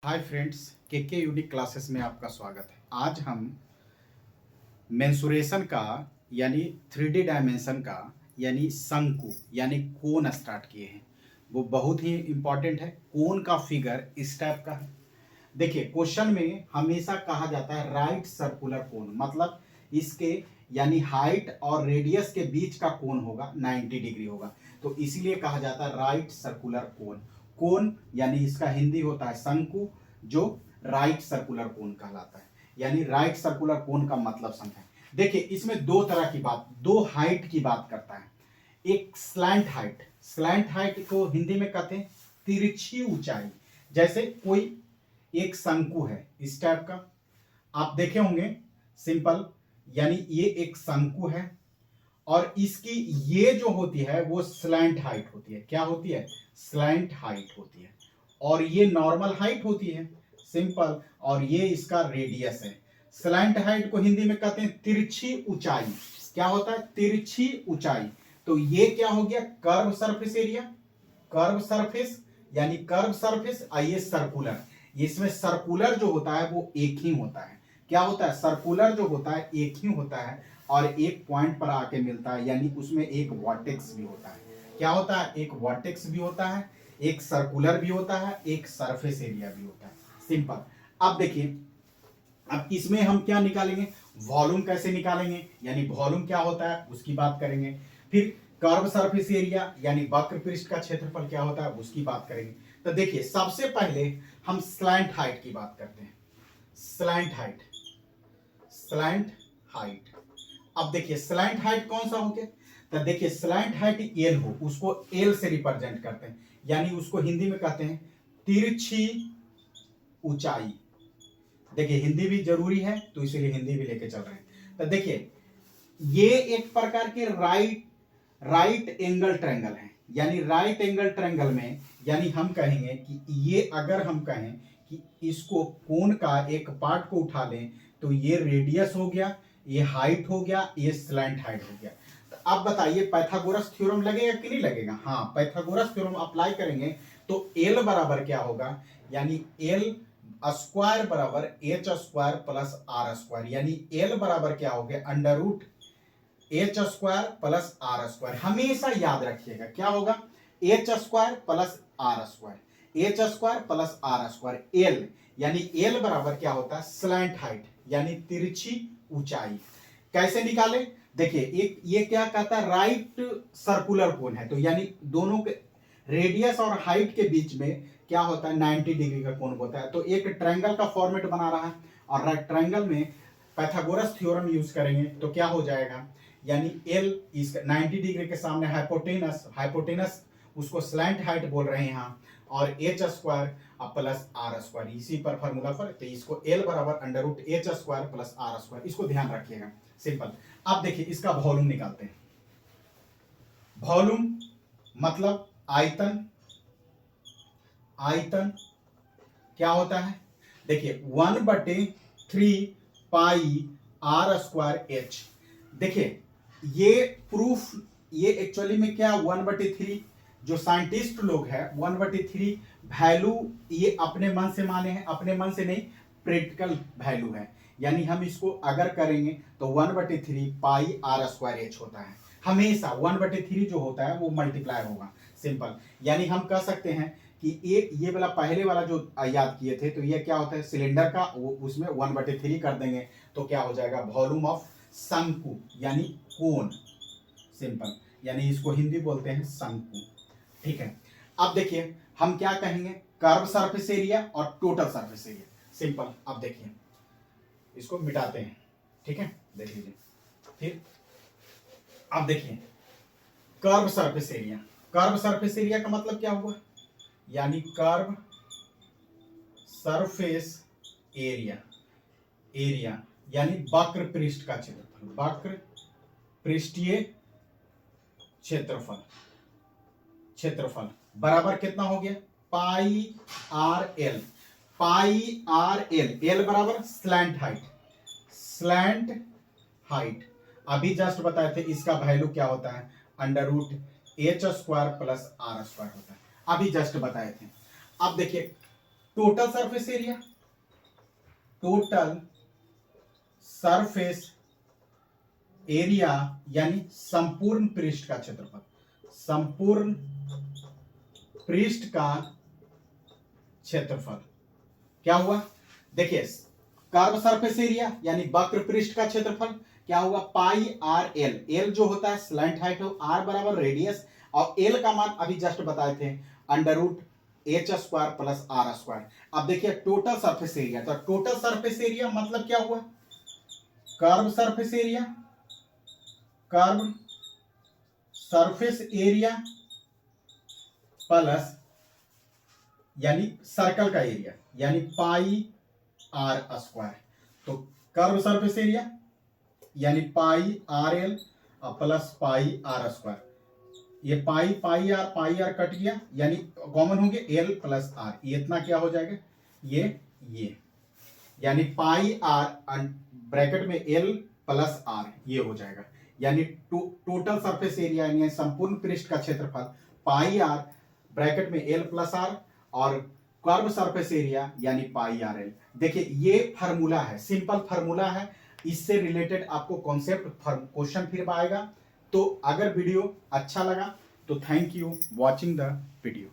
Hi friends, के unique classes में आपका स्वागत है। आज हम मेंसुरेशन का यानी 3D डायमेंशन का यानी शंकु यानी कोन स्टार्ट किए हैं। वो बहुत ही इम्पोर्टेंट है। कोन का फिगर इस टाइप का है। देखिए, क्वेश्चन में हमेशा कहा जाता है राइट सर्कुलर कोन, मतलब इसके यानी हाइट और रेडियस के बीच का कोन होगा 90 डिग्री होगा, तो इसीलिए कहा जाता है राइट सर्कुलर कोन। कोन यानी इसका हिंदी होता है शंकु, जो राइट सर्कुलर कोन कहलाता है। यानी राइट सर्कुलर कोन का मतलब समझें। देखिए, इसमें दो तरह की बात, दो हाइट की बात करता है। एक स्लैंट हाइट, स्लैंट हाइट को हिंदी में कहते हैं तिरछी ऊंचाई। जैसे कोई एक शंकु है इस टाइप का, आप देखे होंगे सिंपल, यानी ये एक शंकु है और इसकी ये जो होती है वो स्लैंट हाइट होती है। क्या होती है? स्लैंट हाइट होती है। और ये नॉर्मल हाइट होती है, सिंपल, और ये इसका रेडियस है। स्लैंट हाइट को हिंदी में कहते हैं तिरछी ऊंचाई। क्या होता है? तिरछी ऊंचाई। तो ये क्या हो गया? Curve surface area, curve surface यानी कर्व सरफेस। आइए सर्कुलर, इसमें सर्कुलर जो होता है वो एक ही होता है। क्या होता है? सर्कुलर जो होता है एक ही होता है और एक पॉइंट पर आके मिलता है, यानी उसमें एक वर्टेक्स भी होता है। क्या होता है? एक वर्टेक्स भी होता है, एक सर्कुलर भी होता है, एक सरफेस एरिया भी होता है। सिंपल। अब देखिए, अब इसमें हम क्या निकालेंगे? वॉल्यूम कैसे निकालेंगे, यानी वॉल्यूम क्या होता है उसकी बात करेंगे। फिर कर्व सरफेस एरिया यानी वक्र पृष्ठ का क्षेत्रफल क्या होता है उसकी बात करेंगे। तो देखिए, सबसे पहले हम स्लैंट हाइट की बात करते हैं। Slant height, slant height. अब देखिए, स्लैंट हाइट कौन सा हो गया? तो देखिए, स्लैंट हाइट एल हो, उसको एल से रिप्रेजेंट करते हैं, यानी उसको हिंदी में कहते हैं तिरछी ऊंचाई। देखिए, हिंदी भी जरूरी है तो इसीलिए हिंदी भी लेके चल रहे हैं। तो देखिए, ये एक प्रकार के राइट एंगल ट्रायंगल है। यानी राइट एंगल ट्रायंगल में, यानी हम कहेंगे कि ये, अगर हम कहें कि इसको कोण का एक पार्ट को उठा लें तो ये रेडियस हो गया, ये हाइट हो गया, ये स्लैंट हाइट हो गया। तो अब बताइए, पाइथागोरस थ्योरम लगेगा कि नहीं लगेगा? हाँ, पाइथागोरस थ्योरम अप्लाई करेंगे तो एल बराबर क्या होगा? यानी एल स्क्वायर बराबर H square plus R square. यानी एल बराबर क्या हो गया? Under root H square plus R square. हमेशा याद रखिएगा क्या होगा? H square plus R square, H square plus R square. L यानी एल बराबर क्या होता है? स्लैंट हाइट यानी तिरछी ऊंचाई। कैसे निकाले? देखिए, एक ये क्या कहता है? राइट सर्कुलर कोन है, तो यानी दोनों के रेडियस और हाइट के बीच में क्या होता है? 90 डिग्री का कोण होता है। तो एक ट्रायंगल का फॉर्मेट बना रहा है और राइट ट्रायंगल में पाइथागोरस थ्योरम यूज करेंगे तो क्या हो जाएगा? यानी एल इस 90 डिग्री के सामने हाइपोटेनस, हाइपोटेनस उसको स्लैंट हाइट बोल रहे हैं यहाँ, और H square plus R square, इसी पर फॉर्मूला पर, तो इसको एल बराबर under root H square plus R square, इसको ध्यान रखिएगा। सिंपल। अब देखिए, इसका वॉल्यूम निकालते हैं। वॉल्यूम मतलब आयतन। आयतन क्या होता है? देखिए, 1/3 पाई आर स्क्वायर एच। देखिए, ये प्रूफ, ये एक्चुअली में क्या 1/3, जो साइंटिस्ट लोग हैं 1/3 वैल्यू ये अपने मन से माने हैं, अपने मन से नहीं, प्रैक्टिकल वैल्यू है। यानी हम इसको अगर करेंगे तो 1/3 पाई आर स्क्वायर एच होता है। हमेशा 1/3 जो होता है वो मल्टीप्लाई होगा। सिंपल। यानी हम कह सकते हैं कि ये वाला पहले वाला जो याद किए थे, तो ये क्या होता है? सिलेंडर का, उसमें 1/3 कर देंगे तो क्या हो जाएगा? वॉल्यूम ऑफ शंकु यानी कोन। सिंपल। यानी इसको हिंदी बोलते हैं शंकु। ठीक है। अब देखिए, हम क्या कहेंगे? कर्व सरफेस एरिया और टोटल सरफेस एरिया। सिंपल। अब देखिए, इसको मिटाते हैं। ठीक है, देख लीजिए। फिर अब देखिए, curve surface area. Curve surface area का मतलब क्या हुआ? यानी कर्व सरफेस एरिया, एरिया यानी वक्र पृष्ठ का क्षेत्रफल, वक्र पृष्ठीय क्षेत्रफल, क्षेत्रफल बराबर कितना हो गया? Pi R L. Pi R L, L बराबर स्लैंट हाइट, स्लैंट हाइट। अभी जस्ट बताए थे इसका वैल्यू क्या होता है? Under root H square plus R square होता है, अभी जस्ट बताए थे। अब देखिए, total surface area, total surface area यानी संपूर्ण पृष्ठ का क्षेत्रफल, संपूर्ण पृष्ठ का क्षेत्रफल क्या हुआ, देखिए कर्व सरफेस एरिया यानी वक्र पृष्ठ का क्षेत्रफल क्या हुआ, पाई आर एल, एल जो होता है स्लैंट हाइट, आर बराबर रेडियस, और एल का मान अभी जस्ट बताए थे under root H square plus R square. अब देखिए टोटल सरफेस एरिया, तो टोटल सरफेस एरिया मतलब क्या हुआ, curve surface area, curve surface area plus यानी सर्कल का एरिया यानी पाई आर स्क्वायर। तो कर्व सरफेस एरिया यानी pi R L plus pi R square, ये पाई आर कट गया यानी कॉमन हो गया एल प्लस आर, ये इतना क्या हो जाएगा, ये यानी पाई आर ब्रैकेट में एल प्लस आर ये हो जाएगा, यानी टोटल सरफेस एरिया यानी संपूर्ण पृष्ठ का क्षेत्रफल पाई आर ब्रैकेट में एल प्लस आर और कर्व सरफेस एरिया यानी पाई आर एल। देखिए ये फार्मूला है, सिंपल फार्मूला है, इससे रिलेटेड आपको कॉन्सेप्ट क्वेश्चन फिर आएगा। तो अगर वीडियो अच्छा लगा तो thank you watching the video.